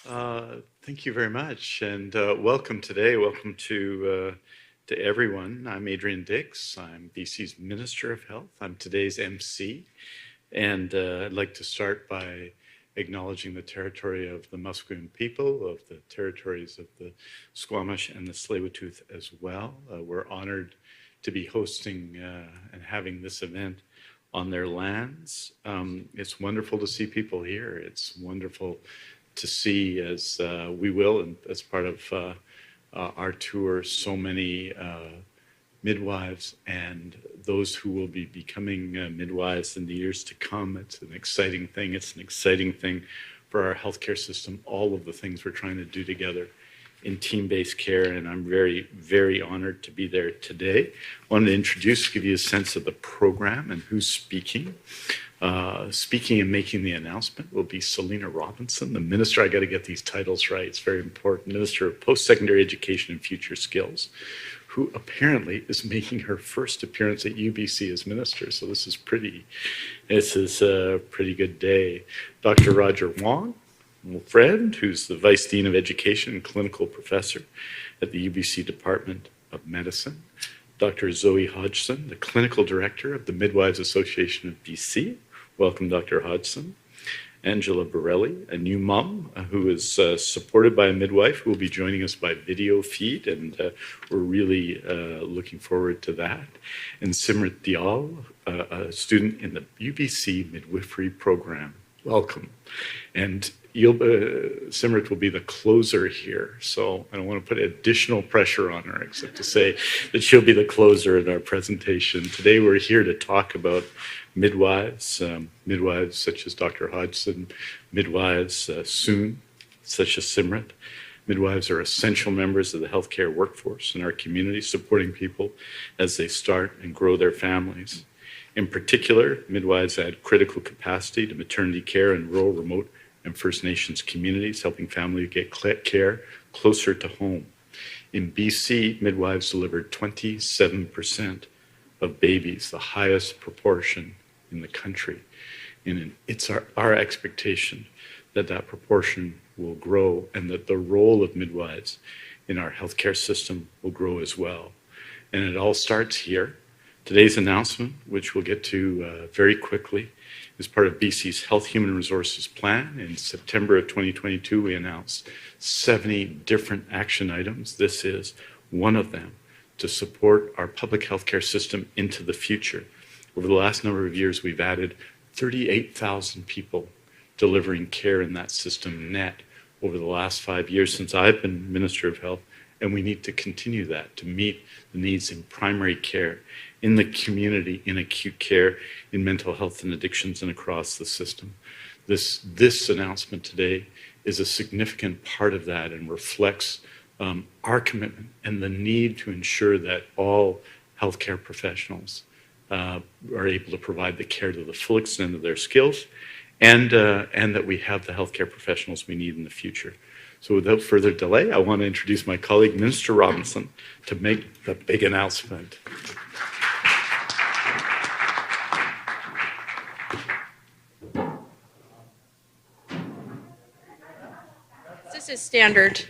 Thank you very much, and welcome today. Welcome to everyone. I'm Adrian Dix. I'm BC's Minister of Health. I'm today's MC, and I'd like to start by acknowledging the territory of the Musqueam people, of the territories of the Squamish and the Tsleil-Waututh as well. We're honored to be hosting and having this event on their lands. It's wonderful to see people here. It's wonderful to see, as we will, and as part of our tour, so many midwives and those who will be becoming midwives in the years to come. It's an exciting thing. It's an exciting thing for our healthcare system, all of the things we're trying to do together in team-based care, and I'm very, very honored to be there today. I wanted to give you a sense of the program and who's speaking. Speaking and making the announcement will be Selina Robinson, the Minister. I got to get these titles right. It's very important. Minister of Post-Secondary Education and Future Skills, who apparently is making her first appearance at UBC as Minister. So this is a pretty good day. Dr. Roger Wong, my friend, who's the Vice Dean of Education and Clinical Professor at the UBC Department of Medicine. Dr. Zoe Hodgson, the Clinical Director of the Midwives Association of BC. Welcome, Dr. Hodgson. Angela Borelli, a new mom who is supported by a midwife who will be joining us by video feed, and we're really looking forward to that. And Simrat Dial, a student in the UBC midwifery program. Welcome. And Simrat will be the closer here, so I don't want to put additional pressure on her except to say that she'll be the closer in our presentation. Today we're here to talk about midwives, midwives such as Dr. Hodgson, midwives soon, such as Simrat. Midwives are essential members of the healthcare workforce in our community, supporting people as they start and grow their families. In particular, midwives add critical capacity to maternity care in rural, remote, and First Nations communities, helping families get care closer to home. In BC, midwives delivered 27% of babies, the highest proportion in the country. And it's our expectation that that proportion will grow and that the role of midwives in our healthcare system will grow as well. And it all starts here. Today's announcement, which we'll get to very quickly, is part of BC's Health Human Resources Plan. In September of 2022, we announced 70 different action items. This is one of them to support our public healthcare system into the future. Over the last number of years, we've added 38,000 people delivering care in that system net over the last 5 years since I've been Minister of Health, and we need to continue that to meet the needs in primary care, in the community, in acute care, in mental health and addictions, and across the system. This announcement today is a significant part of that and reflects our commitment and the need to ensure that all healthcare professionals are able to provide the care to the full extent of their skills, and that we have the healthcare professionals we need in the future. So without further delay, I want to introduce my colleague, Minister Robinson, to make the big announcement. This is standard.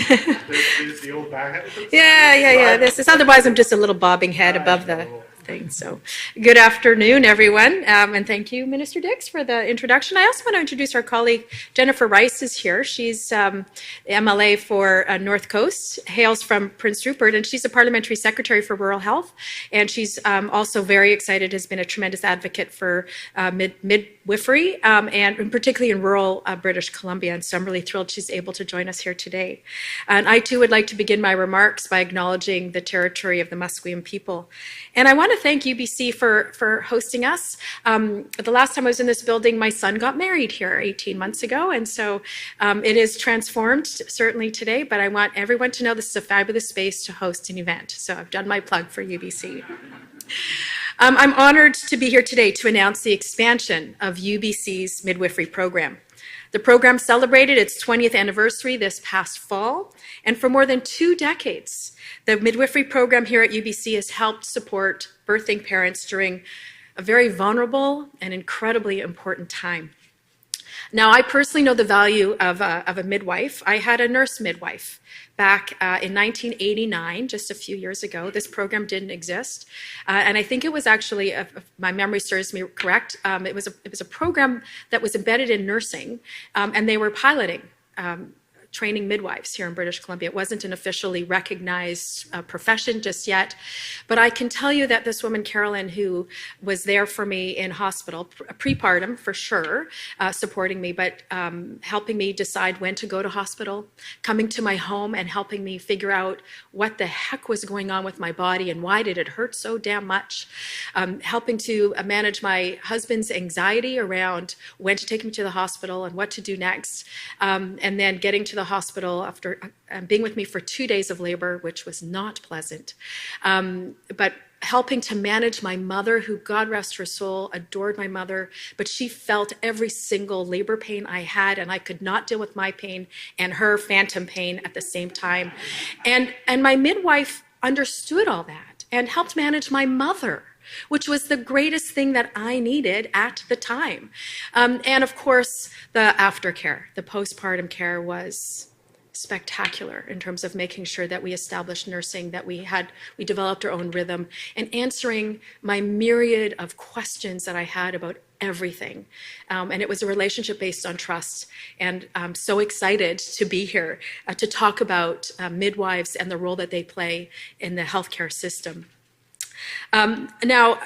There's the old back. Yeah. This is, otherwise I'm just a little bobbing head above the thing. So good afternoon, everyone. And thank you, Minister Dix, for the introduction. I also want to introduce our colleague, Jennifer Rice is here. She's the MLA for North Coast, hails from Prince Rupert, and she's a parliamentary secretary for rural health. And she's also very excited, has been a tremendous advocate for midwifery, and particularly in rural British Columbia. And so I'm really thrilled she's able to join us here today. And I too would like to begin my remarks by acknowledging the territory of the Musqueam people. And I want to thank UBC for hosting us. The last time I was in this building, my son got married here 18 months ago. And so it is transformed, certainly today, but I want everyone to know this is a fabulous space to host an event. So I've done my plug for UBC. I'm honored to be here today to announce the expansion of UBC's midwifery program. The program celebrated its 20th anniversary this past fall, and for more than 2 decades, the midwifery program here at UBC has helped support birthing parents during a very vulnerable and incredibly important time. Now, I personally know the value of a midwife. I had a nurse midwife back in 1989, just a few years ago. This program didn't exist. And I think it was actually, if my memory serves me correct, it was a program that was embedded in nursing, and they were piloting training midwives here in British Columbia. It wasn't an officially recognized profession just yet, but I can tell you that this woman, Carolyn, who was there for me in hospital, prepartum for sure, supporting me, but helping me decide when to go to hospital, coming to my home and helping me figure out what the heck was going on with my body and why did it hurt so damn much, helping to manage my husband's anxiety around when to take me to the hospital and what to do next, and then getting to the hospital after being with me for 2 days of labor, which was not pleasant, but helping to manage my mother, who, God rest her soul, adored my mother, but she felt every single labor pain I had, and I could not deal with my pain and her phantom pain at the same time. And my midwife understood all that and helped manage my mother, which was the greatest thing that I needed at the time. And of course, the aftercare, the postpartum care was spectacular in terms of making sure that we established nursing, that we developed our own rhythm, and answering my myriad of questions that I had about everything. And it was a relationship based on trust. And I'm so excited to be here to talk about midwives and the role that they play in the healthcare system. Now,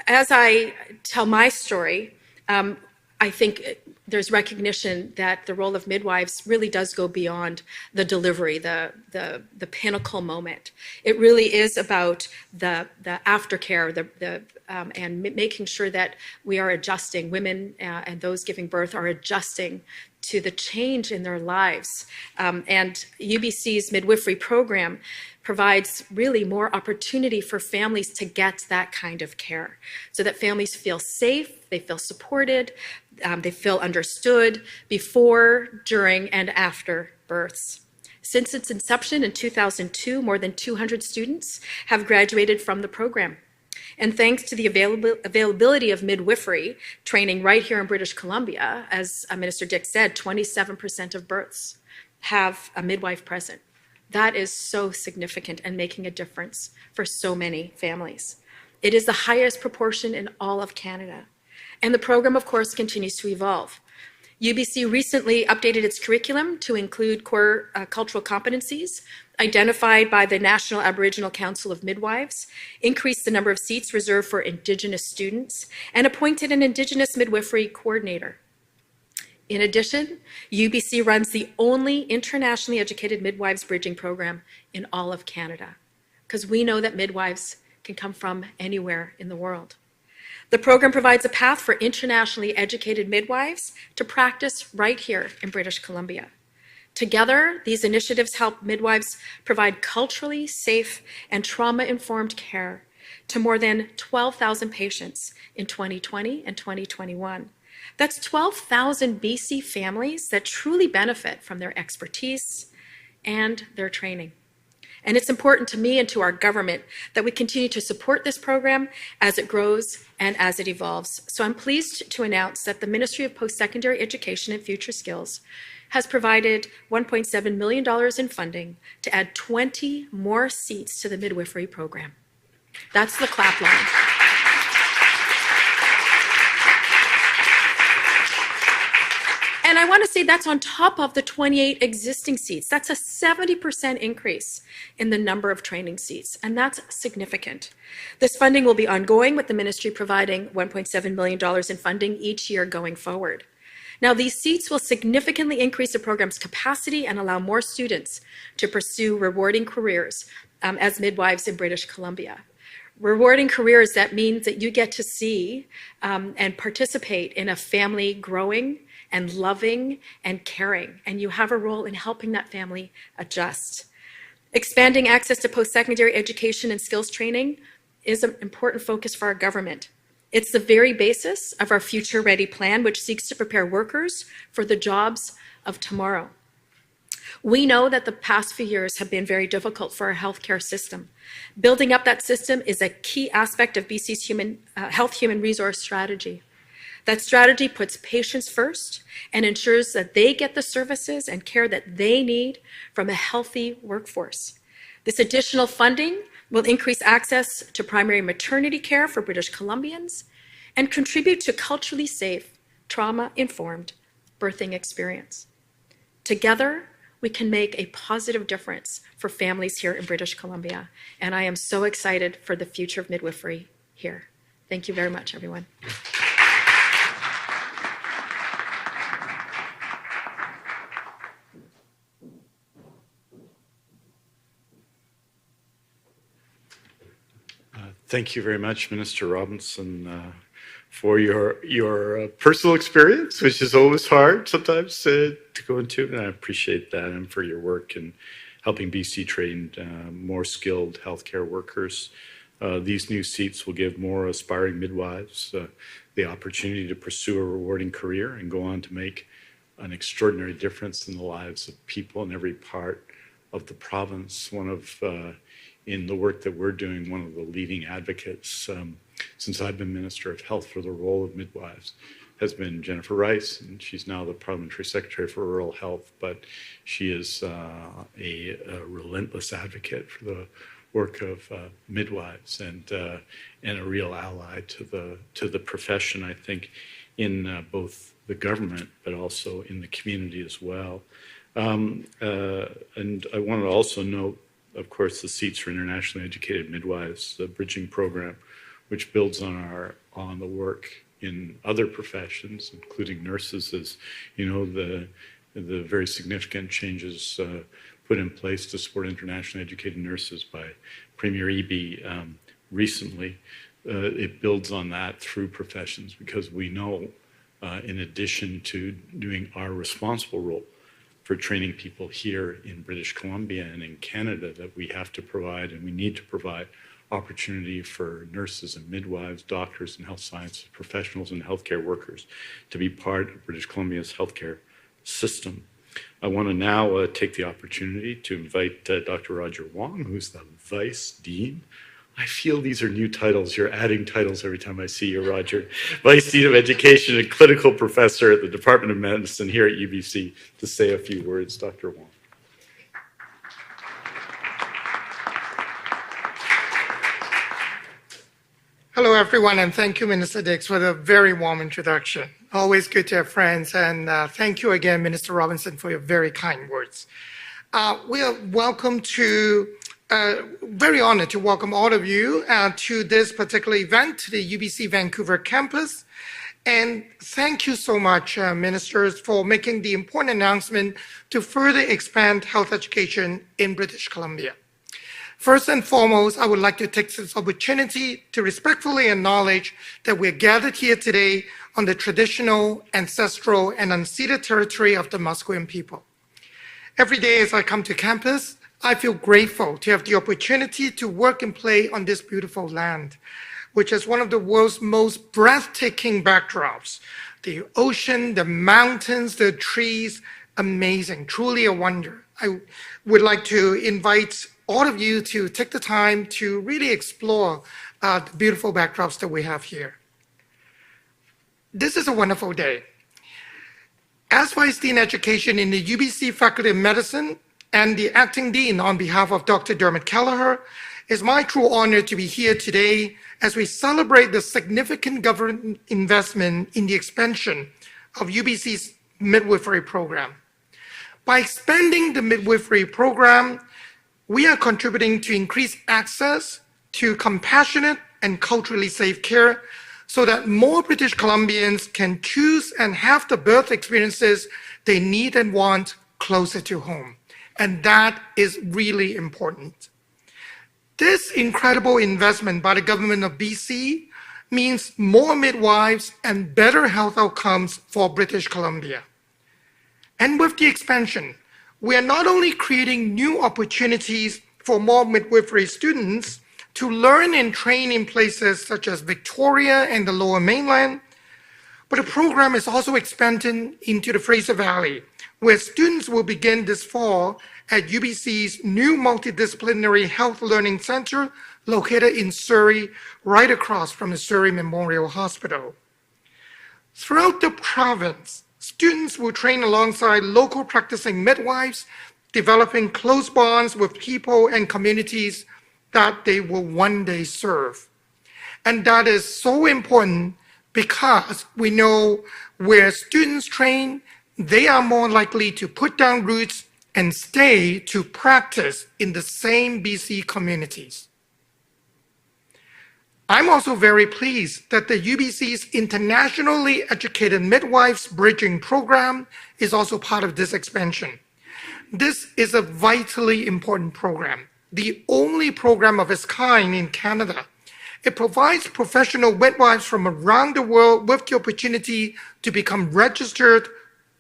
as I tell my story, I think there's recognition that the role of midwives really does go beyond the delivery, the pinnacle moment. It really is about the aftercare, and making sure that we are adjusting. Women and those giving birth are adjusting to the change in their lives. And UBC's midwifery program provides really more opportunity for families to get that kind of care, so that families feel safe, they feel supported, they feel understood before, during, and after births. Since its inception in 2002, more than 200 students have graduated from the program. And thanks to the availability of midwifery training right here in British Columbia, as Minister Dix said, 27% of births have a midwife present. That is so significant and making a difference for so many families. It is the highest proportion in all of Canada. And the program, of course, continues to evolve. UBC recently updated its curriculum to include core cultural competencies identified by the National Aboriginal Council of Midwives, increased the number of seats reserved for Indigenous students, and appointed an Indigenous midwifery coordinator. In addition, UBC runs the only internationally educated midwives bridging program in all of Canada, because we know that midwives can come from anywhere in the world. The program provides a path for internationally educated midwives to practice right here in British Columbia. Together, these initiatives help midwives provide culturally safe and trauma-informed care to more than 12,000 patients in 2020 and 2021. That's 12,000 BC families that truly benefit from their expertise and their training. And it's important to me and to our government that we continue to support this program as it grows and as it evolves. So I'm pleased to announce that the Ministry of Post-Secondary Education and Future Skills has provided $1.7 million in funding to add 20 more seats to the midwifery program. That's the clap line. And I want to say that's on top of the 28 existing seats. That's a 70% increase in the number of training seats, and that's significant. This funding will be ongoing, with the ministry providing $1.7 million in funding each year going forward. Now, these seats will significantly increase the program's capacity and allow more students to pursue rewarding careers as midwives in British Columbia. Rewarding careers, that means that you get to see and participate in a family growing and loving and caring, and you have a role in helping that family adjust. Expanding access to post-secondary education and skills training is an important focus for our government. It's the very basis of our Future Ready plan, which seeks to prepare workers for the jobs of tomorrow. We know that the past few years have been very difficult for our healthcare system. Building up that system is a key aspect of BC's health human resource strategy. That strategy puts patients first and ensures that they get the services and care that they need from a healthy workforce. This additional funding will increase access to primary maternity care for British Columbians and contribute to culturally safe, trauma-informed birthing experience. Together, we can make a positive difference for families here in British Columbia, and I am so excited for the future of midwifery here. Thank you very much, everyone. Thank you very much, Minister Robinson, for your personal experience, which is always hard sometimes to go into, and I appreciate that, and for your work in helping BC train more skilled healthcare workers. These new seats will give more aspiring midwives the opportunity to pursue a rewarding career and go on to make an extraordinary difference in the lives of people in every part of the province. In the work that we're doing, one of the leading advocates since I've been Minister of Health for the role of midwives has been Jennifer Rice, and she's now the Parliamentary Secretary for Rural Health, but she is a relentless advocate for the work of midwives and a real ally to the profession, I think, in both the government but also in the community as well. And I want to also note, of course, the Seats for Internationally Educated Midwives, the bridging program, which builds on the work in other professions, including nurses, as you know, the very significant changes put in place to support internationally educated nurses by Premier Eby recently. It builds on that through professions, because we know, in addition to doing our responsible role for training people here in British Columbia and in Canada, that we have to provide, and we need to provide, opportunity for nurses and midwives, doctors and health sciences professionals and healthcare workers to be part of British Columbia's healthcare system. I want to now take the opportunity to invite Dr. Roger Wong, who's the Vice Dean. I feel these are new titles. You're adding titles every time I see you, Roger. Vice Dean of Education and Clinical Professor at the Department of Medicine here at UBC, to say a few words. Dr. Wong. Hello, everyone, and thank you, Minister Dix, for the very warm introduction. Always good to have friends, and thank you again, Minister Robinson, for your very kind words. We are very honored to welcome all of you to this particular event, to the UBC Vancouver campus. And thank you so much, ministers, for making the important announcement to further expand health education in British Columbia. First and foremost, I would like to take this opportunity to respectfully acknowledge that we're gathered here today on the traditional, ancestral, and unceded territory of the Musqueam people. Every day as I come to campus, I feel grateful to have the opportunity to work and play on this beautiful land, which is one of the world's most breathtaking backdrops. The ocean, the mountains, the trees, amazing, truly a wonder. I would like to invite all of you to take the time to really explore the beautiful backdrops that we have here. This is a wonderful day. As Vice Dean Education in the UBC Faculty of Medicine and the Acting Dean on behalf of Dr. Dermot Kelleher, it's my true honor to be here today as we celebrate the significant government investment in the expansion of UBC's midwifery program. By expanding the midwifery program, we are contributing to increase access to compassionate and culturally safe care so that more British Columbians can choose and have the birth experiences they need and want closer to home. And that is really important. This incredible investment by the government of BC means more midwives and better health outcomes for British Columbia. And with the expansion, we are not only creating new opportunities for more midwifery students to learn and train in places such as Victoria and the Lower Mainland, but the program is also expanding into the Fraser Valley, where students will begin this fall at UBC's new multidisciplinary health learning center located in Surrey, right across from the Surrey Memorial Hospital. Throughout the province, students will train alongside local practicing midwives, developing close bonds with people and communities that they will one day serve. And that is so important because we know where students train, they are more likely to put down roots and stay to practice in the same BC communities. I'm also very pleased that the UBC's Internationally Educated Midwives Bridging Program is also part of this expansion. This is a vitally important program, the only program of its kind in Canada. It provides professional midwives from around the world with the opportunity to become registered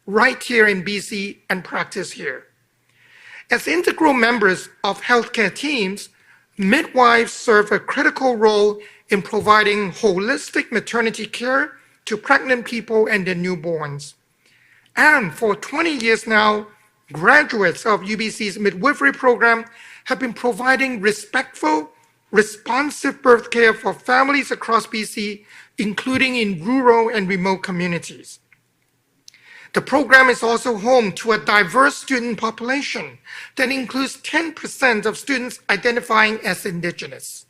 right here in BC and practice here. As integral members of healthcare teams, midwives serve a critical role in providing holistic maternity care to pregnant people and their newborns. And for 20 years now, graduates of UBC's midwifery program have been providing respectful, responsive birth care for families across BC, including in rural and remote communities. The program is also home to a diverse student population that includes 10% of students identifying as Indigenous.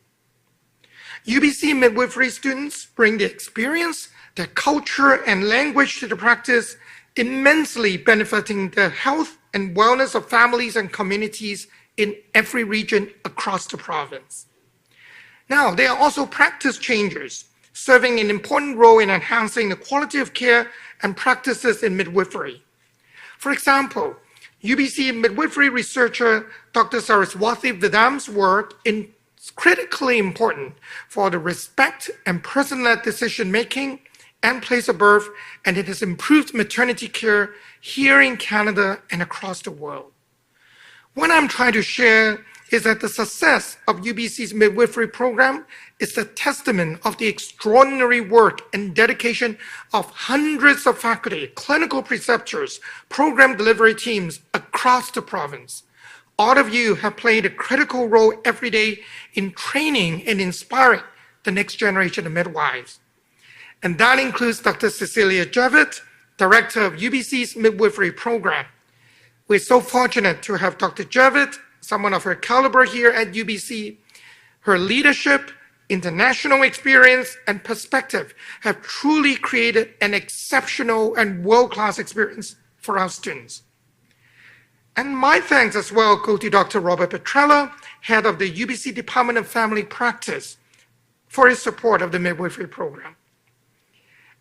UBC midwifery students bring their experience, their culture, and language to the practice, immensely benefiting the health and wellness of families and communities in every region across the province. Now, they are also practice changers, serving an important role in enhancing the quality of care and practices in midwifery. For example, UBC midwifery researcher Dr. Saraswati Vidam's work is critically important for the respect and person-led decision-making and place of birth, and it has improved maternity care here in Canada and across the world. What I'm trying to share is that the success of UBC's midwifery program is a testament of the extraordinary work and dedication of hundreds of faculty, clinical preceptors, program delivery teams across the province. All of you have played a critical role every day in training and inspiring the next generation of midwives. And that includes Dr. Cecilia Javid, Director of UBC's midwifery program. We're so fortunate to have Dr. Javid, someone of her caliber here at UBC. Her leadership, international experience, and perspective have truly created an exceptional and world-class experience for our students. And my thanks as well go to Dr. Robert Petrella, head of the UBC Department of Family Practice, for his support of the midwifery program.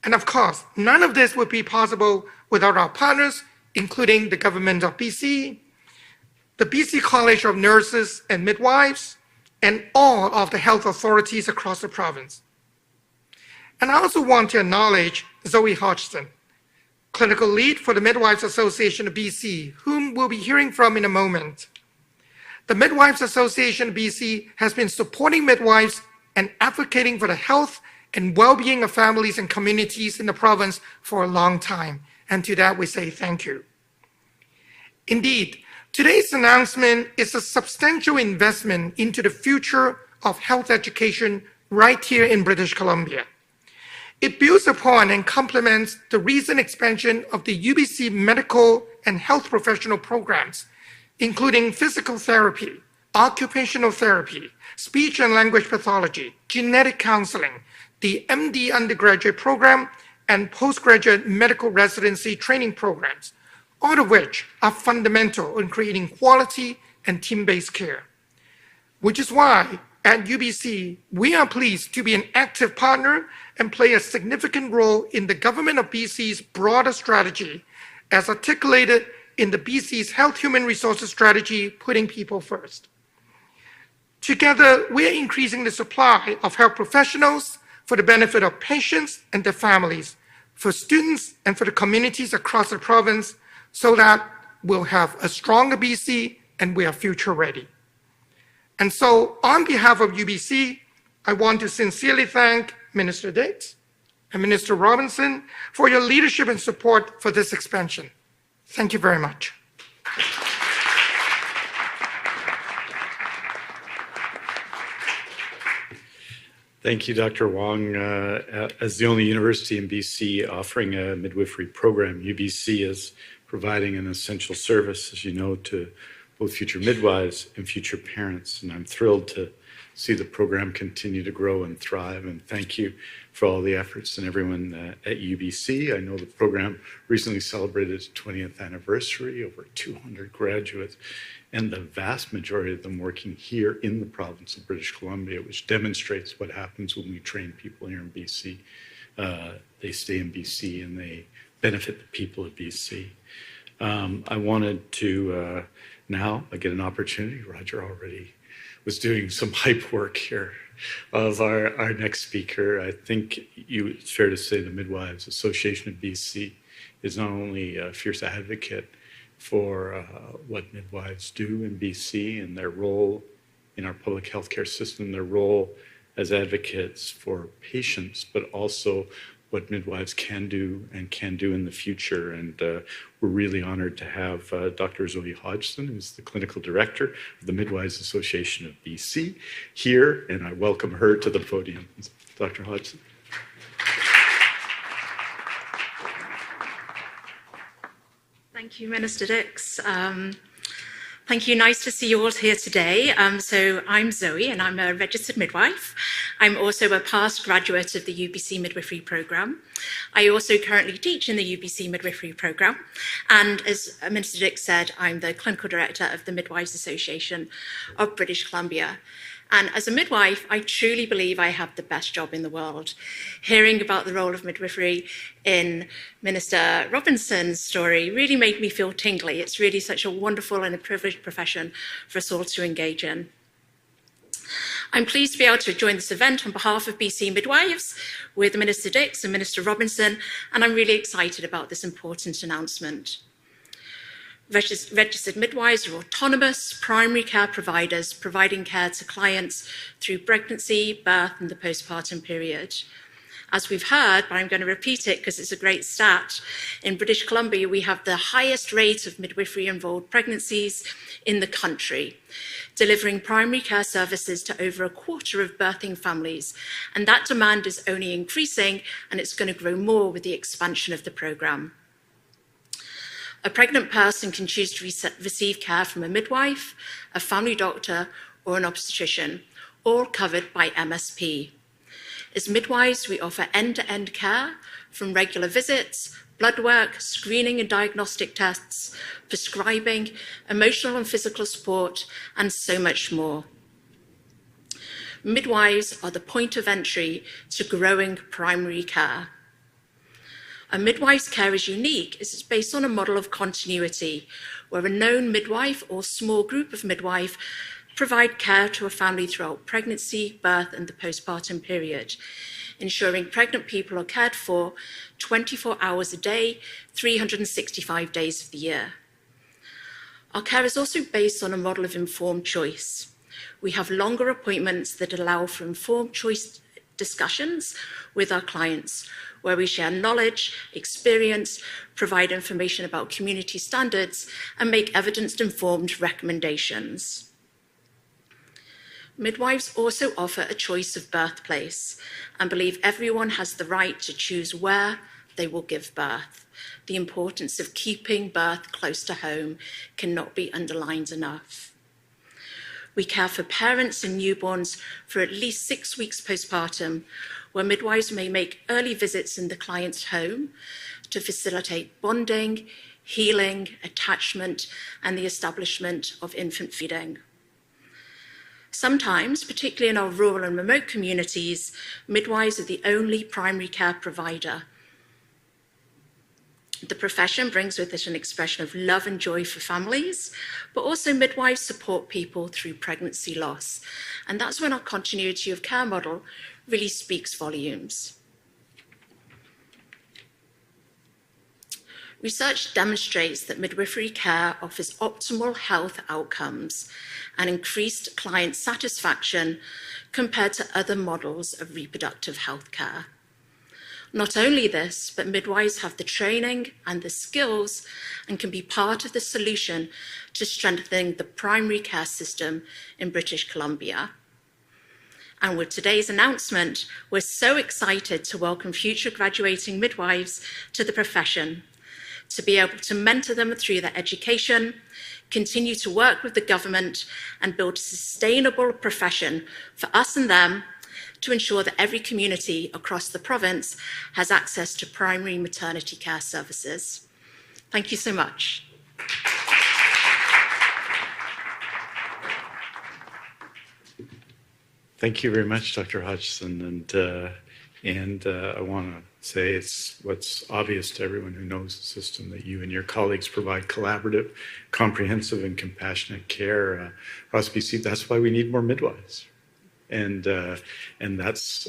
And of course, none of this would be possible without our partners, including the government of BC, the BC College of Nurses and Midwives, and all of the health authorities across the province. And I also want to acknowledge Zoe Hodgson, clinical lead for the Midwives Association of BC, whom we'll be hearing from in a moment. The Midwives Association of BC has been supporting midwives and advocating for the health and well-being of families and communities in the province for a long time. And to that we say thank you. Indeed, today's announcement is a substantial investment into the future of health education right here in British Columbia. It builds upon and complements the recent expansion of the UBC medical and health professional programs, including physical therapy, occupational therapy, speech and language pathology, genetic counseling, the MD undergraduate program, and postgraduate medical residency training programs, all of which are fundamental in creating quality and team-based care. Which is why at UBC, we are pleased to be an active partner and play a significant role in the government of BC's broader strategy as articulated in the BC's Health Human Resources Strategy, Putting People First. Together, we are increasing the supply of health professionals for the benefit of patients and their families, for students and for the communities across the province, so that we'll have a stronger BC and we are future ready. And so on behalf of UBC, I want to sincerely thank Minister Dix and Minister Robinson for your leadership and support for this expansion. Thank you very much. Thank you, Dr. Wong. As the only university in BC offering a midwifery program, UBC is providing an essential service, as you know, to both future midwives and future parents. And I'm thrilled to see the program continue to grow and thrive. And thank you for all the efforts and everyone at UBC. I know the program recently celebrated its 20th anniversary, over 200 graduates, and the vast majority of them working here in the province of British Columbia, which demonstrates what happens when we train people here in BC. They stay in BC and they benefit the people of BC. I wanted to now get an opportunity. Roger already was doing some hype work here of our next speaker. I think it's fair to say the Midwives Association of BC is not only a fierce advocate for what midwives do in BC and their role in our public healthcare system, their role as advocates for patients, but also what midwives can do in the future. And we're really honored to have Dr. Zoe Hodgson, who's the clinical director of the Midwives Association of BC, here, and I welcome her to the podium. Dr. Hodgson. Thank you, Minister Dix. Thank you. Nice to see you all here today. So I'm Zoe, and I'm a registered midwife. I'm also a past graduate of the UBC midwifery program. I also currently teach in the UBC midwifery program. And as Minister Dix said, I'm the clinical director of the Midwives Association of British Columbia. And as a midwife, I truly believe I have the best job in the world. Hearing about the role of midwifery in Minister Robinson's story really made me feel tingly. It's really such a wonderful and a privileged profession for us all to engage in. I'm pleased to be able to join this event on behalf of BC Midwives with Minister Dix and Minister Robinson, and I'm really excited about this important announcement. Registered midwives are autonomous primary care providers providing care to clients through pregnancy, birth, and the postpartum period. As we've heard, but I'm going to repeat it because it's a great stat, in British Columbia, we have the highest rate of midwifery-involved pregnancies in the country, delivering primary care services to over a quarter of birthing families. And that demand is only increasing, and it's going to grow more with the expansion of the programme. A pregnant person can choose to receive care from a midwife, a family doctor, or an obstetrician, all covered by MSP. As midwives, we offer end-to-end care from regular visits, blood work, screening and diagnostic tests, prescribing, emotional and physical support, and so much more. Midwives are the point of entry to growing primary care. A midwife's care is unique as it's based on a model of continuity, where a known midwife or small group of midwives provide care to a family throughout pregnancy, birth, and the postpartum period, ensuring pregnant people are cared for 24 hours a day, 365 days of the year. Our care is also based on a model of informed choice. We have longer appointments that allow for informed choice discussions with our clients, where we share knowledge, experience, provide information about community standards, and make evidence-informed recommendations. Midwives also offer a choice of birthplace and believe everyone has the right to choose where they will give birth. The importance of keeping birth close to home cannot be underlined enough. We care for parents and newborns for at least 6 weeks postpartum, where midwives may make early visits in the client's home to facilitate bonding, healing, attachment, and the establishment of infant feeding. Sometimes, particularly in our rural and remote communities, midwives are the only primary care provider. The profession brings with it an expression of love and joy for families, but also midwives support people through pregnancy loss. And that's when our continuity of care model really speaks volumes. Research demonstrates that midwifery care offers optimal health outcomes and increased client satisfaction compared to other models of reproductive health care. Not only this, but midwives have the training and the skills and can be part of the solution to strengthening the primary care system in British Columbia. And with today's announcement, we're so excited to welcome future graduating midwives to the profession, to be able to mentor them through their education, continue to work with the government and build a sustainable profession for us and them to ensure that every community across the province has access to primary maternity care services. Thank you so much. Thank you very much, Dr. Hodgson. And I want to say it's what's obvious to everyone who knows the system that you and your colleagues provide collaborative, comprehensive, and compassionate care across BC. That's why we need more midwives. And that's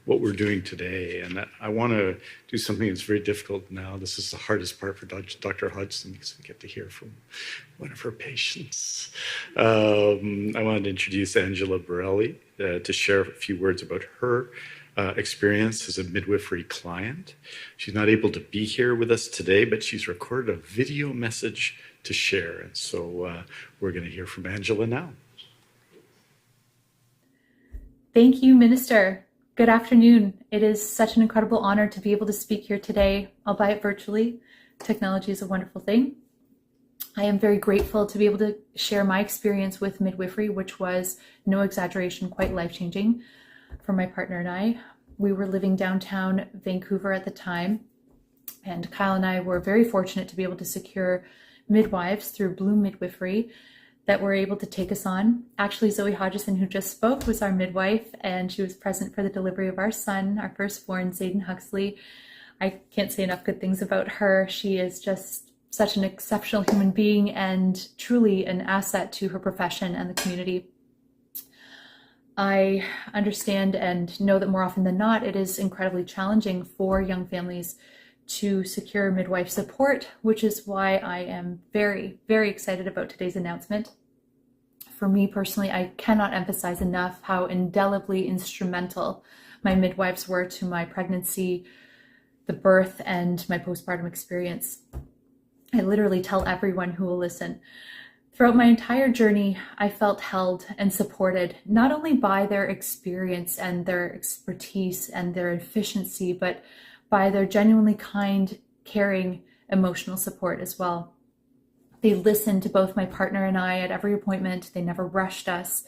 what we're doing today. And I want to do something that's very difficult now. This is the hardest part for Dr. Hodgson because we get to hear from one of her patients. I wanted to introduce Angela Borelli to share a few words about her experience as a midwifery client. She's not able to be here with us today, but she's recorded a video message to share. And so we're going to hear from Angela now. Thank you, Minister. Good afternoon. It is such an incredible honor to be able to speak here today, albeit virtually. Technology is a wonderful thing. I am very grateful to be able to share my experience with midwifery, which was, no exaggeration, quite life-changing for my partner and I. We were living downtown Vancouver at the time, and Kyle and I were very fortunate to be able to secure midwives through Bloom Midwifery that were able to take us on. Actually, Zoe Hodgson, who just spoke, was our midwife, and she was present for the delivery of our son, our firstborn, Zayden Huxley. I can't say enough good things about her. She is just such an exceptional human being and truly an asset to her profession and the community. I understand and know that more often than not, it is incredibly challenging for young families to secure midwife support, which is why I am very, very excited about today's announcement. For me personally, I cannot emphasize enough how indelibly instrumental my midwives were to my pregnancy, the birth, and my postpartum experience. I literally tell everyone who will listen. Throughout my entire journey, I felt held and supported, not only by their experience and their expertise and their efficiency, but by their genuinely kind, caring, emotional support as well. They listened to both my partner and I at every appointment. They never rushed us.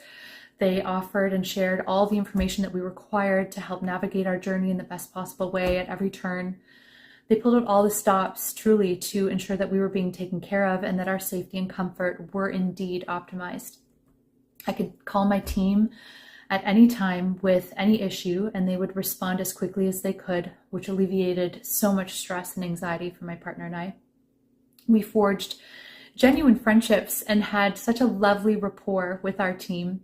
They offered and shared all the information that we required to help navigate our journey in the best possible way at every turn. They pulled out all the stops truly to ensure that we were being taken care of and that our safety and comfort were indeed optimized. I could call my team at any time with any issue, and they would respond as quickly as they could, which alleviated so much stress and anxiety for my partner and I. We forged genuine friendships and had such a lovely rapport with our team.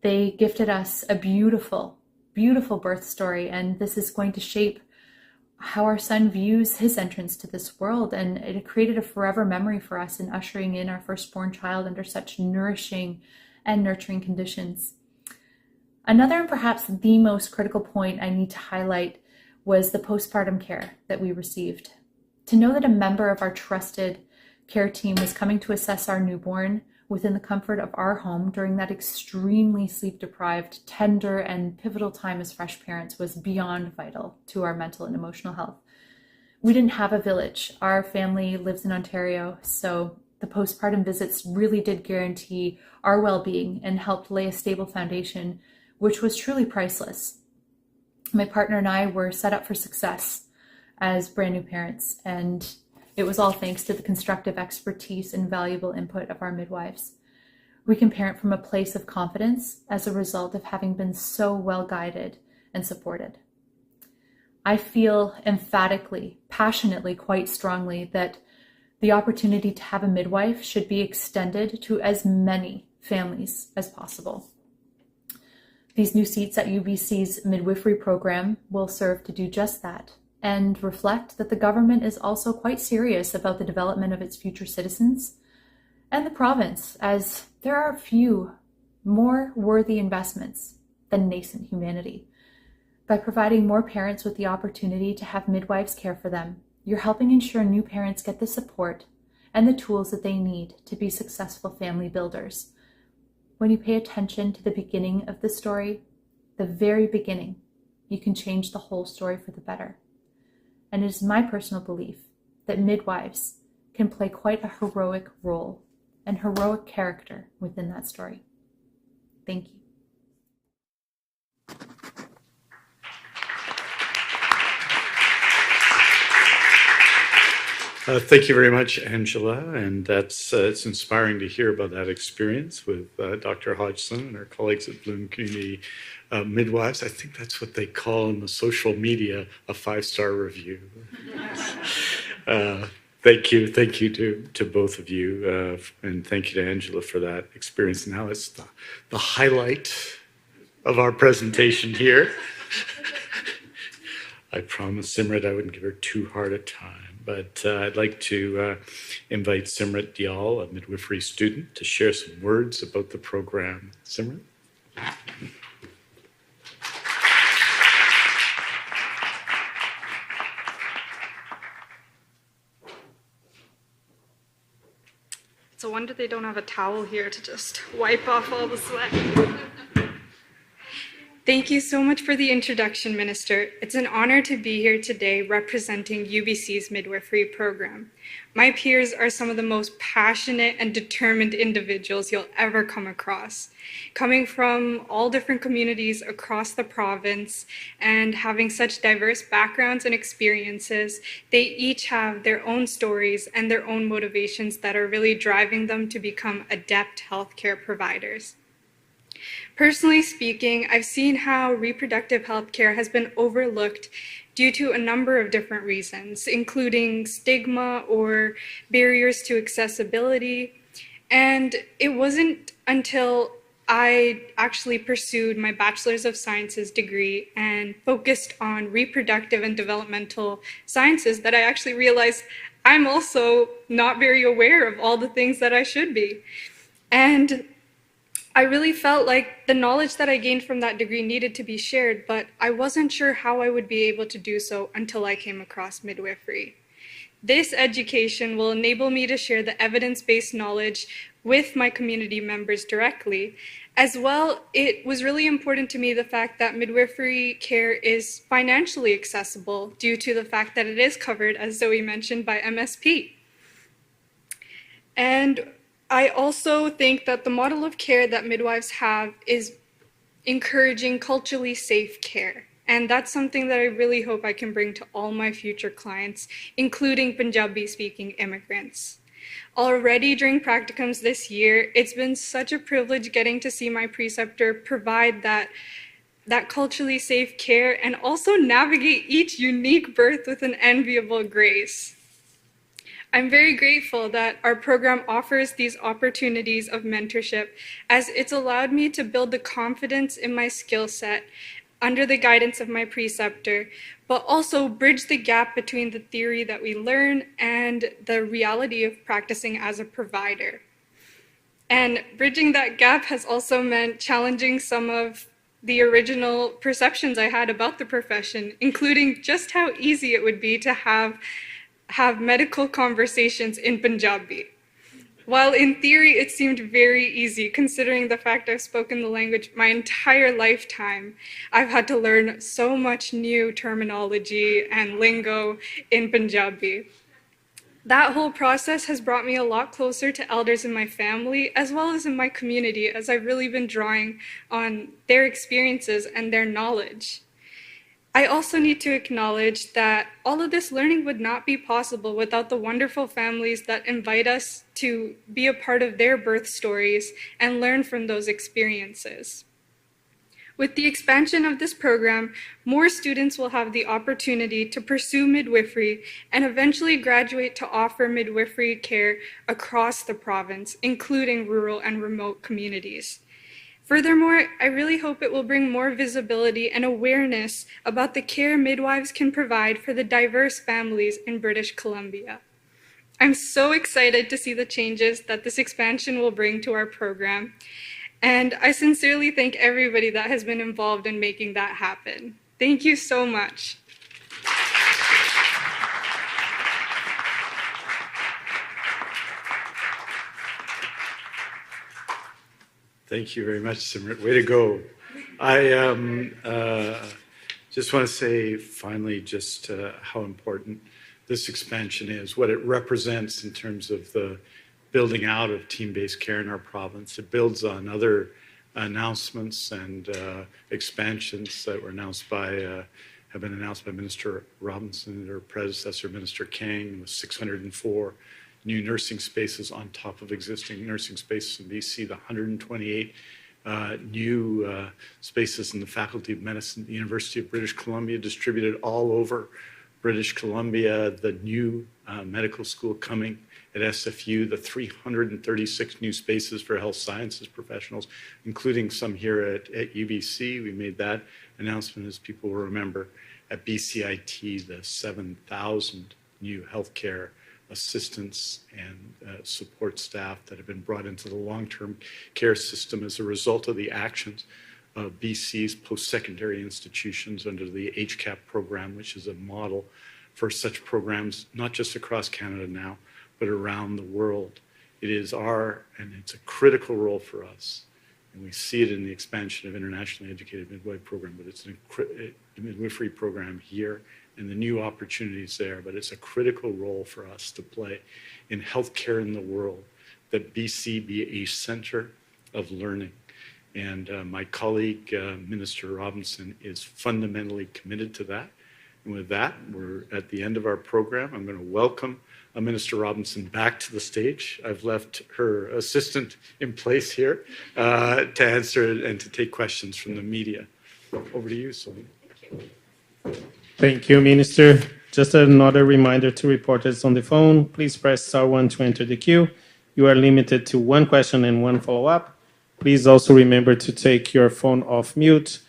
They gifted us a beautiful, beautiful birth story, and this is going to shape how our son views his entrance to this world, and it created a forever memory for us in ushering in our firstborn child under such nourishing and nurturing conditions. Another and perhaps the most critical point I need to highlight was the postpartum care that we received. To know that a member of our trusted care team was coming to assess our newborn within the comfort of our home during that extremely sleep-deprived, tender, and pivotal time as fresh parents was beyond vital to our mental and emotional health. We didn't have a village. Our family lives in Ontario, so the postpartum visits really did guarantee our well-being and helped lay a stable foundation, which was truly priceless. My partner and I were set up for success as brand new parents, and it was all thanks to the constructive expertise and valuable input of our midwives. We can parent from a place of confidence as a result of having been so well guided and supported. I feel emphatically, passionately, quite strongly that the opportunity to have a midwife should be extended to as many families as possible. These new seats at UBC's midwifery program will serve to do just that and reflect that the government is also quite serious about the development of its future citizens and the province, as there are few more worthy investments than nascent humanity. By providing more parents with the opportunity to have midwives care for them, you're helping ensure new parents get the support and the tools that they need to be successful family builders. When you pay attention to the beginning of the story, the very beginning, you can change the whole story for the better. And it is my personal belief that midwives can play quite a heroic role and heroic character within that story. Thank you. Thank you very much, Angela. And that's it's inspiring to hear about that experience with Dr. Hodgson and our colleagues at Bloom Community Midwives. I think that's what they call in the social media a 5-star review. Thank you to both of you, and thank you to Angela for that experience. Now it's the highlight of our presentation here. I promised Simrat I wouldn't give her too hard a time, but I'd like to invite Simrat Dial, a midwifery student, to share some words about the program. Simrat? It's a wonder they don't have a towel here to just wipe off all the sweat. Thank you so much for the introduction, Minister. It's an honor to be here today representing UBC's midwifery program. My peers are some of the most passionate and determined individuals you'll ever come across. Coming from all different communities across the province and having such diverse backgrounds and experiences, they each have their own stories and their own motivations that are really driving them to become adept healthcare providers. Personally speaking, I've seen how reproductive health care has been overlooked due to a number of different reasons, including stigma or barriers to accessibility. And it wasn't until I actually pursued my Bachelor's of Sciences degree and focused on reproductive and developmental sciences that I actually realized I'm also not very aware of all the things that I should be. And I really felt like the knowledge that I gained from that degree needed to be shared, but I wasn't sure how I would be able to do so until I came across midwifery. This education will enable me to share the evidence-based knowledge with my community members directly. As well, it was really important to me the fact that midwifery care is financially accessible due to the fact that it is covered, as Zoe mentioned, by MSP. And I also think that the model of care that midwives have is encouraging culturally safe care. And that's something that I really hope I can bring to all my future clients, including Punjabi-speaking immigrants. Already during practicums this year, it's been such a privilege getting to see my preceptor provide that culturally safe care and also navigate each unique birth with an enviable grace. I'm very grateful that our program offers these opportunities of mentorship, as it's allowed me to build the confidence in my skill set under the guidance of my preceptor, but also bridge the gap between the theory that we learn and the reality of practicing as a provider. And bridging that gap has also meant challenging some of the original perceptions I had about the profession, including just how easy it would be to have medical conversations in Punjabi. While in theory it seemed very easy, considering the fact I've spoken the language my entire lifetime, I've had to learn so much new terminology and lingo in Punjabi. That whole process has brought me a lot closer to elders in my family, as well as in my community, as I've really been drawing on their experiences and their knowledge. I also need to acknowledge that all of this learning would not be possible without the wonderful families that invite us to be a part of their birth stories and learn from those experiences. With the expansion of this program, more students will have the opportunity to pursue midwifery and eventually graduate to offer midwifery care across the province, including rural and remote communities. Furthermore, I really hope it will bring more visibility and awareness about the care midwives can provide for the diverse families in British Columbia. I'm so excited to see the changes that this expansion will bring to our program, and I sincerely thank everybody that has been involved in making that happen. Thank you so much. Thank you very much, Simrat. Way to go. I just want to say finally just how important this expansion is, what it represents in terms of the building out of team-based care in our province. It builds on other announcements and expansions that were announced by have been announced by Minister Robinson and her predecessor, Minister Kang, with 604 new nursing spaces on top of existing nursing spaces in BC, the 128 new spaces in the Faculty of Medicine at the University of British Columbia, distributed all over British Columbia, the new medical school coming at SFU, the 336 new spaces for health sciences professionals, including some here at UBC. We made that announcement, as people will remember, at BCIT, the 7,000 new healthcare assistants and support staff that have been brought into the long-term care system as a result of the actions of BC's post-secondary institutions under the HCAP program, which is a model for such programs, not just across Canada now, but around the world. It is and it's a critical role for us. And we see it in the expansion of internationally educated midwife program, but it's a midwifery program here and the new opportunities there. But it's a critical role for us to play in healthcare in the world, that BC be a center of learning. And my colleague, Minister Robinson, is fundamentally committed to that. And with that, we're at the end of our program. I'm going to welcome Minister Robinson back to the stage. I've left her assistant in place here to answer and to take questions from the media. Over to you, Selina. Thank you, Minister. Just another reminder to reporters on the phone, please press star 1 to enter the queue. You are limited to one question and one follow-up. Please also remember to take your phone off mute.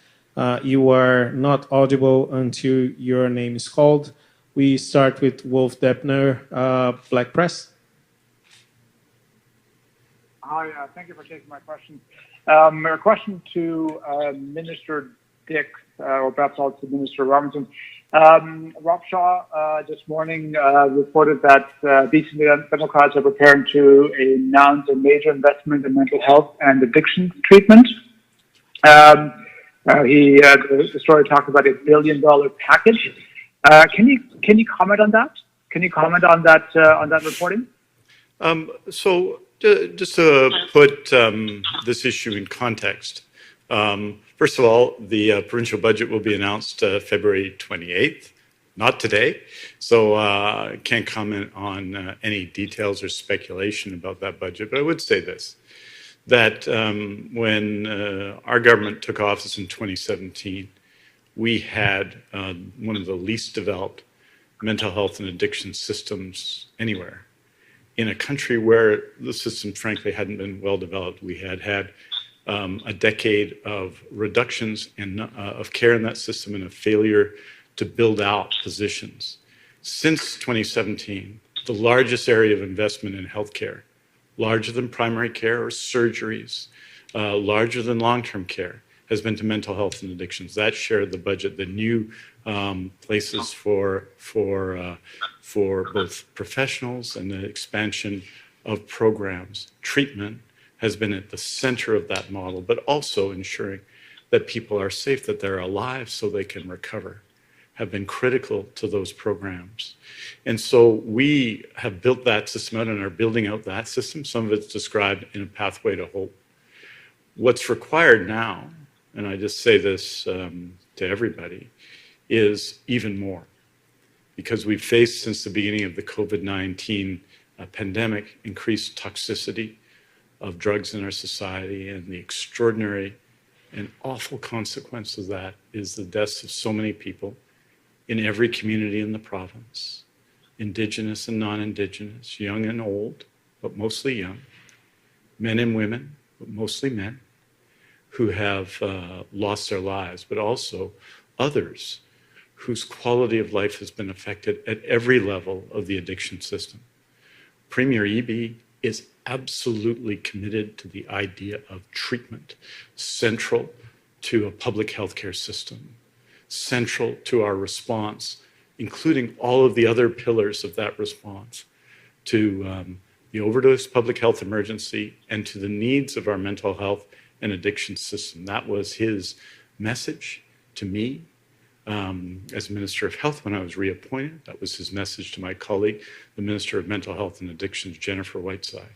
You are not audible until your name is called. We start with Wolf Deppner, Black Press. Hi, thank you for taking my question. A question to Minister Dix, or perhaps also Minister Robinson. Rob Shaw this morning reported that BC Democrats are preparing to announce a major investment in mental health and addiction treatment. The story talked about $1 billion package. Can you comment on that? Can you comment on that reporting? So just to put this issue in context, first of all, the provincial budget will be announced February 28th, not today. So I can't comment on any details or speculation about that budget. But I would say this, that when our government took office in 2017, we had one of the least developed mental health and addiction systems anywhere. In a country where the system, frankly, hadn't been well developed, we had a decade of reductions of care in that system and a failure to build out physicians. Since 2017, the largest area of investment in healthcare, larger than primary care or surgeries, larger than long-term care, has been to mental health and addictions. That share of the budget, the new places for both professionals and the expansion of programs, treatment has been at the center of that model, but also ensuring that people are safe, that they're alive so they can recover, have been critical to those programs. And so we have built that system out and are building out that system. Some of it's described in a pathway to hope. What's required now, and I just say this to everybody, is even more. Because we've faced since the beginning of the COVID-19 pandemic increased toxicity of drugs in our society, and the extraordinary and awful consequence of that is the deaths of so many people in every community in the province, Indigenous and non-Indigenous, young and old, but mostly young, men and women, but mostly men, who have lost their lives, but also others whose quality of life has been affected at every level of the addiction system. Premier Eby is absolutely committed to the idea of treatment, central to a public healthcare system, central to our response, including all of the other pillars of that response, to the overdose public health emergency and to the needs of our mental health and addiction system. That was his message to me as Minister of Health when I was reappointed. That was his message to my colleague, the Minister of Mental Health and Addictions, Jennifer Whiteside.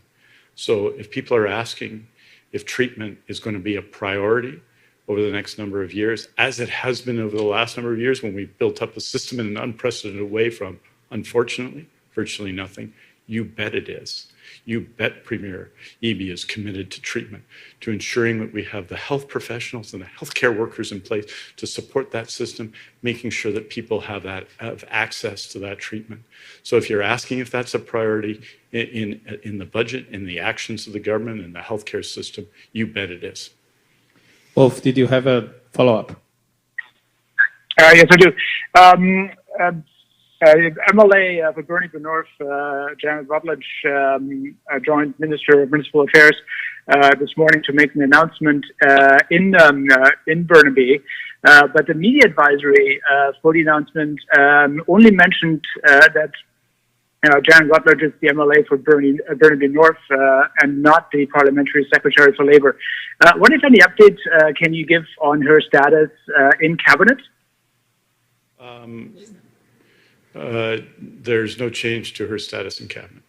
So if people are asking if treatment is going to be a priority over the next number of years, as it has been over the last number of years when we built up a system in an unprecedented way from, unfortunately, virtually nothing, you bet it is. You bet Premier Eby is committed to treatment, to ensuring that we have the health professionals and the healthcare workers in place to support that system, making sure that people have access to that treatment. So if you're asking if that's a priority in the budget, in the actions of the government, in the healthcare system, you bet it is. Wolf, did you have a follow-up? Yes, I do. MLA for Burnaby North, Janet Rutledge, joined Minister of Municipal Affairs this morning to make an announcement in Burnaby. But the media advisory for the announcement only mentioned that Janet Rutledge is the MLA for Burnaby North and not the Parliamentary Secretary for Labour. What, if any, updates can you give on her status in Cabinet? There's no change to her status in Cabinet.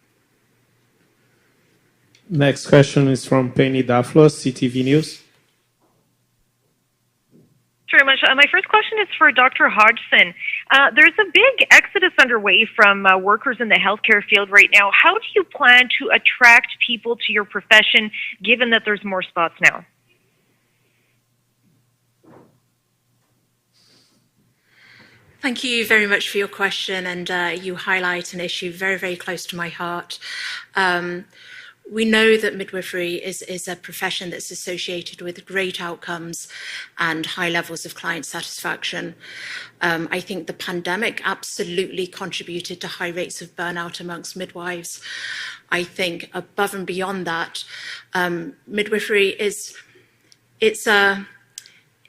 Next question is from Penny Daflos, CTV News. Very much. My first question is for Dr. Hodgson. There's a big exodus underway from workers in the healthcare field right now. How do you plan to attract people to your profession, given that there's more spots now? Thank you very much for your question, and you highlight an issue very, very close to my heart. We know that midwifery is a profession that's associated with great outcomes and high levels of client satisfaction. I think the pandemic absolutely contributed to high rates of burnout amongst midwives. I think above and beyond that, midwifery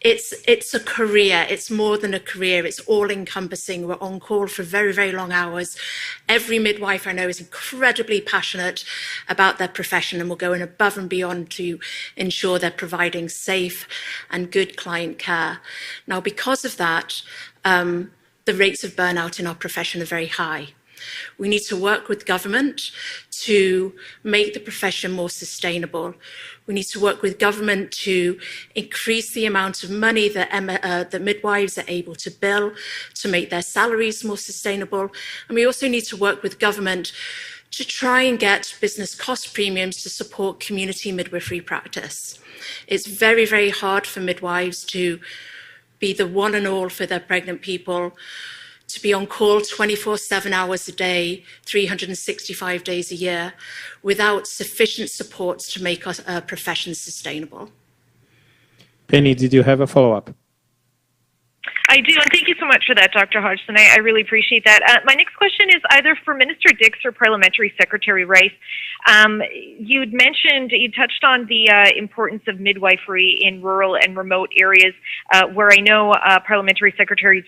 it's a career. It's more than a career. It's all-encompassing. We're on call for very, very long hours. Every midwife I know is incredibly passionate about their profession and will go in above and beyond to ensure they're providing safe and good client care. Now, because of that, the rates of burnout in our profession are very high. We need to work with government to make the profession more sustainable. We need to work with government to increase the amount of money that midwives are able to bill to make their salaries more sustainable. And we also need to work with government to try and get business cost premiums to support community midwifery practice. It's very, very hard for midwives to be the one and all for their pregnant people, to be on call 24/7 hours a day, 365 days a year, without sufficient supports to make our profession sustainable. Penny, did you have a follow-up? I do, and thank you so much for that, Dr. Hodgson. I really appreciate that. My next question is either for Minister Dix or Parliamentary Secretary Rice. You touched on the importance of midwifery in rural and remote areas, where I know Parliamentary Secretary's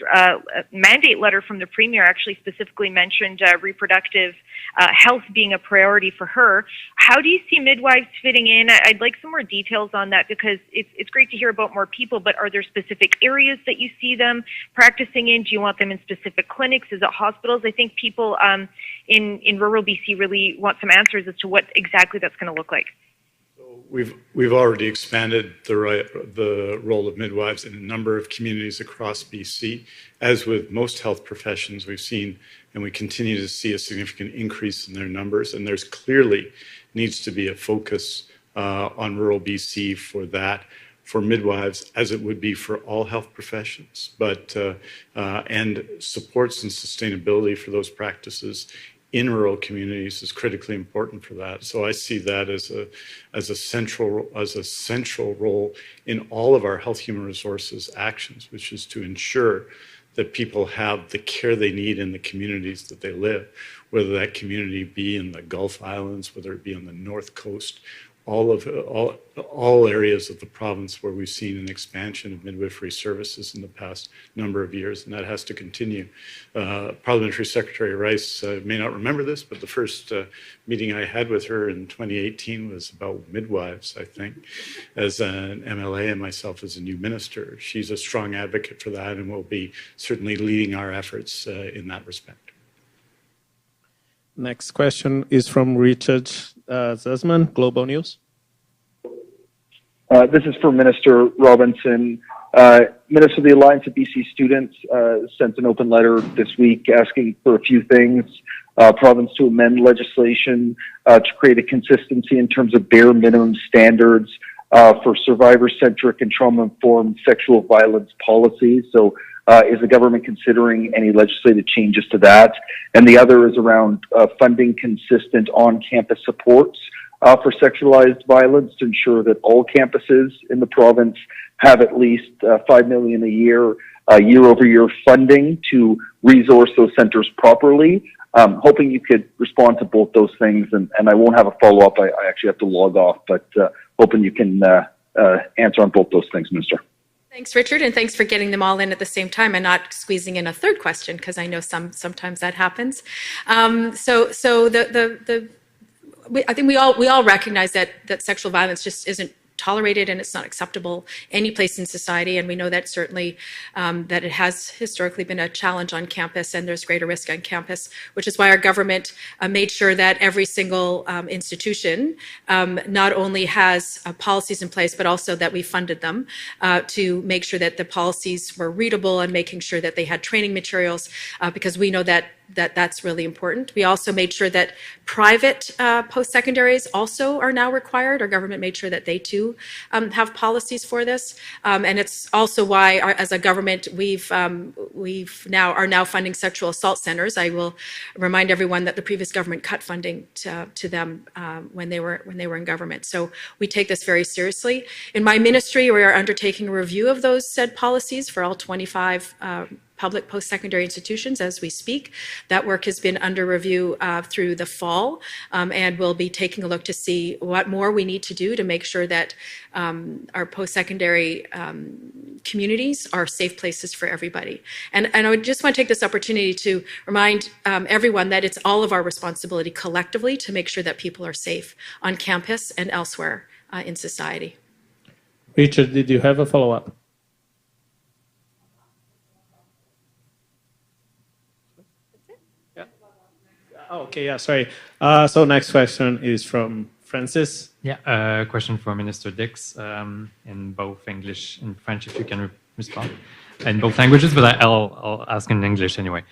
mandate letter from the Premier actually specifically mentioned reproductive health being a priority for her. How do you see midwives fitting in? I'd like some more details on that, because it's great to hear about more people, but are there specific areas that you see them practicing in? Do you want them in specific clinics? Is it hospitals? I think people in rural BC really want some answers as to what exactly that's going to look like. We've already expanded the role of midwives in a number of communities across BC. As with most health professions, we've seen and we continue to see a significant increase in their numbers, and there's clearly needs to be a focus on rural BC for that, for midwives, as it would be for all health professions, but and supports and sustainability for those practices in rural communities is critically important for that. So I see that as a central role in all of our health human resources actions, which is to ensure that people have the care they need in the communities that they live, whether that community be in the Gulf Islands, whether it be on the North Coast, all areas of the province where we've seen an expansion of midwifery services in the past number of years, and that has to continue. Parliamentary Secretary Rice may not remember this, but the first meeting I had with her in 2018 was about midwives, I think, as an MLA and myself as a new minister. She's a strong advocate for that and will be certainly leading our efforts in that respect. Next question is from Richard Zesman, Global News. This is for Minister Robinson. Minister, the Alliance of BC Students sent an open letter this week asking for a few things. Province to amend legislation to create a consistency in terms of bare minimum standards for survivor-centric and trauma-informed sexual violence policies. So is the government considering any legislative changes to that? And the other is around funding consistent on-campus supports for sexualized violence to ensure that all campuses in the province have at least $5 million a year, year-over-year funding to resource those centers properly. Hoping you could respond to both those things, and I won't have a follow-up. I actually have to log off, but hoping you can answer on both those things, Minister. Thanks, Richard, and thanks for getting them all in at the same time and not squeezing in a third question, because I know sometimes that happens. I think we all recognize that sexual violence just isn't tolerated and it's not acceptable any place in society, and we know that certainly that it has historically been a challenge on campus and there's greater risk on campus, which is why our government made sure that every single institution not only has policies in place, but also that we funded them to make sure that the policies were readable and making sure that they had training materials, because we know that's really important. We also made sure that private post-secondaries also are now required. Our government made sure that they too have policies for this, and it's also why, as a government, are now funding sexual assault centers. I will remind everyone that the previous government cut funding to them when they were in government. So we take this very seriously. In my ministry, we are undertaking a review of those said policies for all 25 public post-secondary institutions as we speak. That work has been under review through the fall, and we'll be taking a look to see what more we need to do to make sure that our post-secondary communities are safe places for everybody. And I would just want to take this opportunity to remind everyone that it's all of our responsibility collectively to make sure that people are safe on campus and elsewhere in society. Richard, did you have a follow-up? Oh, okay, yeah, sorry. So next question is from Francis. Yeah, a question for Minister Dix in both English and French, if you can respond in both languages, but I'll ask in English anyway.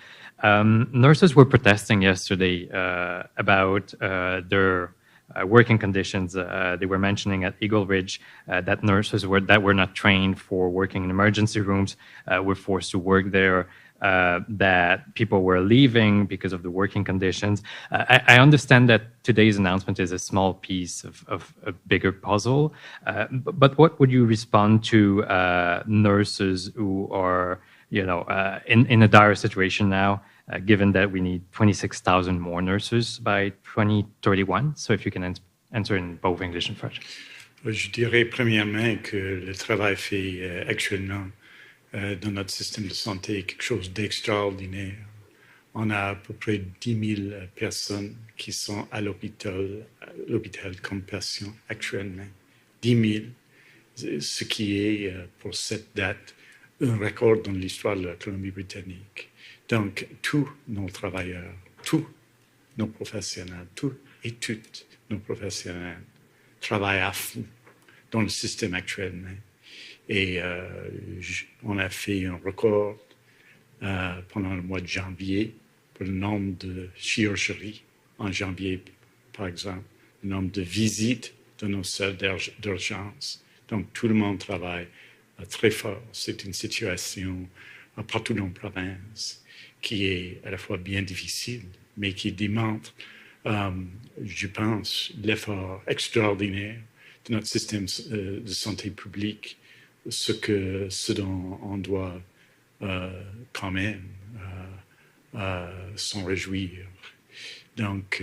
Nurses were protesting yesterday about their working conditions. They were mentioning at Eagle Ridge that nurses that were not trained for working in emergency rooms were forced to work there. That people were leaving because of the working conditions. I understand that today's announcement is a small piece of a bigger puzzle, but what would you respond to nurses who are, in a dire situation now, given that we need 26,000 more nurses by 2031? So if you can answer in both English and French. Je dirais premièrement que le travail fait actuellement dans notre système de santé est quelque chose d'extraordinaire. On a à peu près 10 000 personnes qui sont à l'hôpital comme patients actuellement. 10 000, ce qui est, pour cette date, un record dans l'histoire de la Colombie-Britannique. Donc, tous nos travailleurs, tous nos professionnels, tous et toutes nos professionnels travaillent à fond dans le système actuellement. Et on a fait un record pendant le mois de janvier pour le nombre de chirurgies en janvier, par exemple, le nombre de visites dans nos salles d'urgence. Donc, tout le monde travaille très fort. C'est une situation partout dans la province qui est à la fois bien difficile, mais qui démontre, je pense, l'effort extraordinaire de notre système de santé publique, ce dont on doit quand même s'en réjouir. Donc,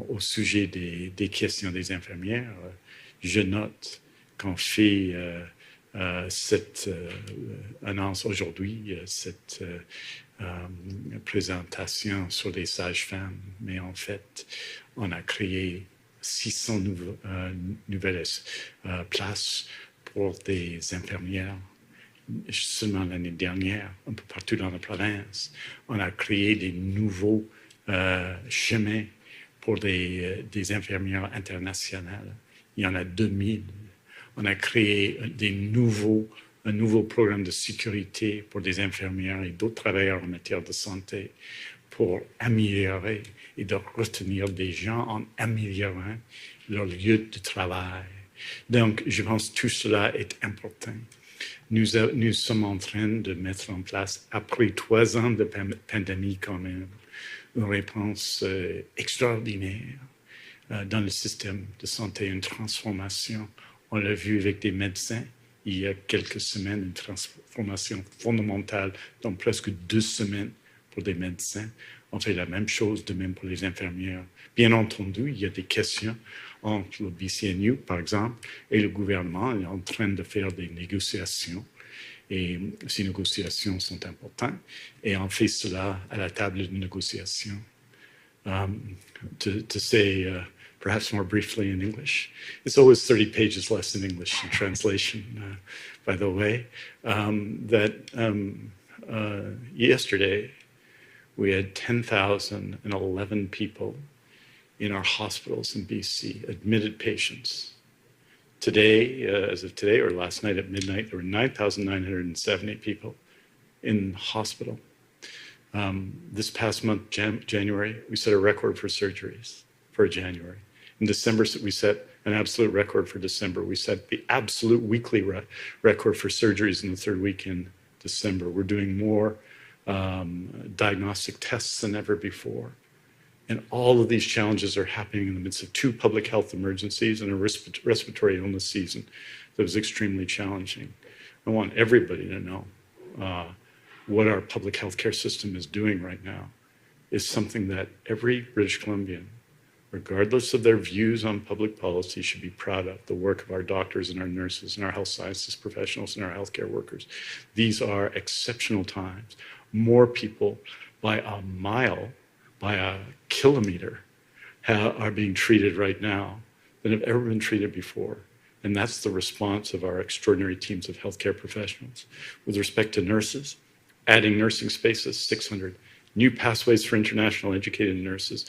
au sujet des questions des infirmières, je note qu'on fait cette annonce aujourd'hui, cette présentation sur les sages-femmes, mais en fait, on a créé 600 nouvelles places pour des infirmières. Seulement l'année dernière, un peu partout dans la province, on a créé des nouveaux chemins pour des infirmières internationales. Il y en a 2000. On a créé un nouveau programme de sécurité pour des infirmières et d'autres travailleurs en matière de santé pour améliorer et de retenir des gens en améliorant leur lieu de travail. Donc, je pense que tout cela est important. Nous sommes en train de mettre en place, après 3 ans de pandémie quand même, une réponse extraordinaire dans le système de santé, une transformation. On l'a vu avec des médecins il y a quelques semaines, une transformation fondamentale dans presque 2 semaines pour des médecins. On fait la même chose de même pour les infirmières. Bien entendu, il y a des questions entre le BCNU, par exemple, et le gouvernement. Il est en train de faire des négociations. Et ces négociations sont importantes. Et on fait cela à la table de négociation. To say, perhaps more briefly in English, it's always 30 pages less in English in translation, by the way, yesterday we had 10,011 people in our hospitals in BC, admitted patients. Today, as of today, or last night at midnight, there were 9,970 people in hospital. This past month, January, we set a record for surgeries for January. In December, we set an absolute record for December. We set the absolute weekly record for surgeries in the 3rd week in December. We're doing more diagnostic tests than ever before. And all of these challenges are happening in the midst of 2 public health emergencies and a respiratory illness season that was extremely challenging. I want everybody to know what our public health care system is doing right now is something that every British Columbian, regardless of their views on public policy, should be proud of. The work of our doctors and our nurses and our health sciences professionals and our healthcare workers. These are exceptional times. More people by a mile, by a kilometer, are being treated right now than have ever been treated before. And that's the response of our extraordinary teams of healthcare professionals. With respect to nurses, adding nursing spaces, 600. New pathways for international educated nurses.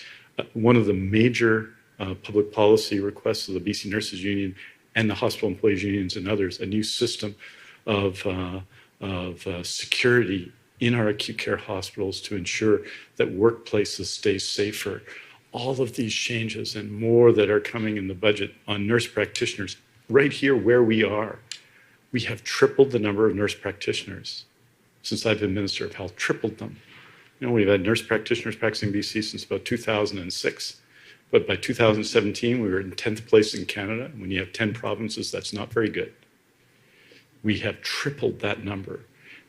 One of the major public policy requests of the BC Nurses Union and the hospital employees unions and others, a new system of security in our acute care hospitals to ensure that workplaces stay safer. All of these changes and more that are coming in the budget on nurse practitioners, right here where we are, we have tripled the number of nurse practitioners since I've been Minister of Health, tripled them. You know, we've had nurse practitioners practicing BC since about 2006, but by 2017, we were in 10th place in Canada. When you have 10 provinces, that's not very good. We have tripled that number,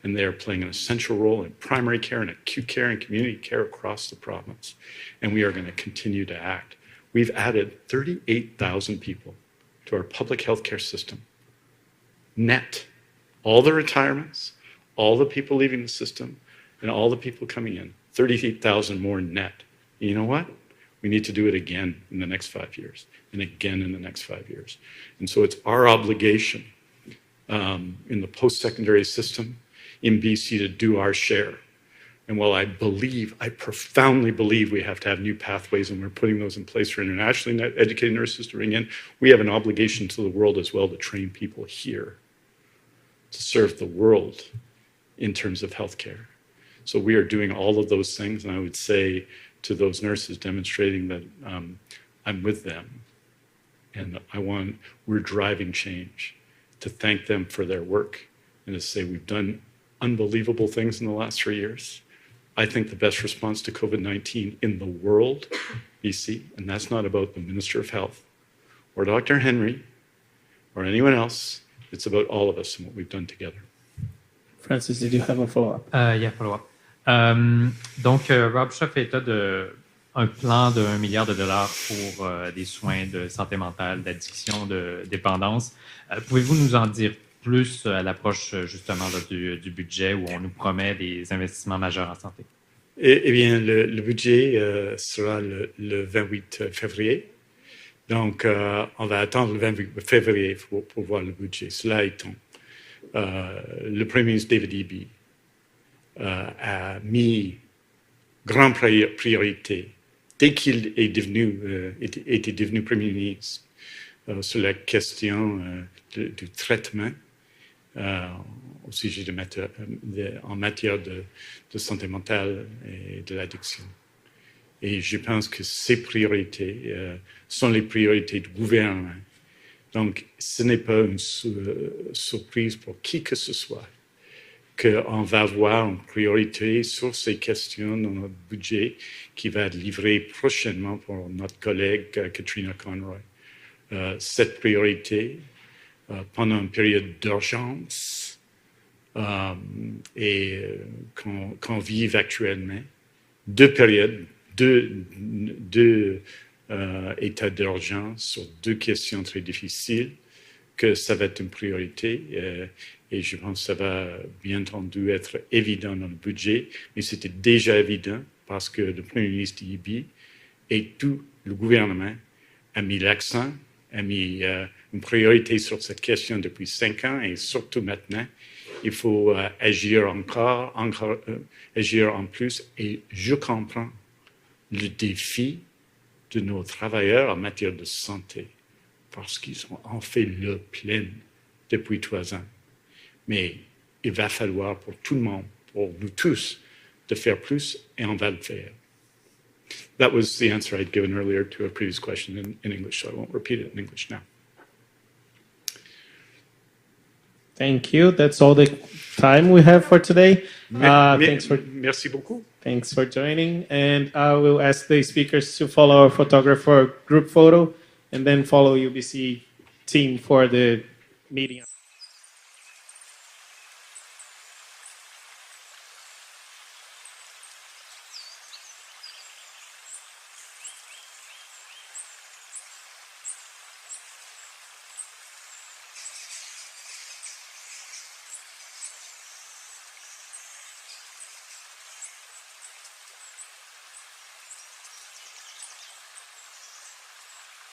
and they are playing an essential role in primary care and acute care and community care across the province, and we are going to continue to act. We've added 38,000 people to our public health care system, net. All the retirements, all the people leaving the system, and all the people coming in, 38,000 more net. And you know what? We need to do it again in the next 5 years, and again in the next 5 years. And so it's our obligation in the post-secondary system in BC to do our share. And while I profoundly believe we have to have new pathways, and we're putting those in place for internationally educated nurses to bring in, we have an obligation to the world as well to train people here to serve the world in terms of healthcare. So we are doing all of those things, and I would say to those nurses demonstrating that I'm with them, and we're driving change, to thank them for their work, and to say we've done unbelievable things in the last 3 years. I think the best response to COVID-19 in the world, BC, and that's not about the Minister of Health or Dr. Henry or anyone else, it's about all of us and what we've done together. Francis, did you have a follow-up? Yeah, follow-up. Donc, Rob Shaw fait état de un plan de $1 milliard pour des soins de santé mentale, d'addiction, de dépendance. Pouvez-vous nous en dire plus à l'approche justement là, du budget où on nous promet des investissements majeurs en santé? Eh bien, le budget sera le 28 février. Donc, on va attendre le 28 février pour voir le budget. Cela étant, le Premier ministre David Eby a mis grande priorité dès qu'il est était devenu Premier ministre sur la question du traitement au sujet en matière de santé mentale et de l'addiction. Et je pense que ces priorités sont les priorités du gouvernement. Donc, ce n'est pas une surprise pour qui que ce soit qu'on va avoir une priorité sur ces questions dans notre budget qui va être livré prochainement pour notre collègue Katrina Conroy. Cette priorité, pendant une période d'urgence et qu'on vive actuellement, deux périodes, deux états d'urgence sur deux questions très difficiles, que ça va être une priorité. Et je pense que ça va bien entendu être évident dans le budget, mais c'était déjà évident parce que le Premier ministre Eby et tout le gouvernement a mis l'accent, a mis une priorité sur cette question depuis 5 ans et surtout maintenant, il faut agir agir en plus. Et je comprends le défi de nos travailleurs en matière de santé parce qu'ils ont en fait le plein depuis 3 ans. Mais il va falloir pour tout le monde, pour nous tous, de faire plus et on va le faire. That was the answer I'd given earlier to a previous question in English, so I won't repeat it in English now. Thank you. That's all the time we have for today. Merci beaucoup. Thanks for joining. And I will ask the speakers to follow our photographer group photo and then follow UBC team for the meeting.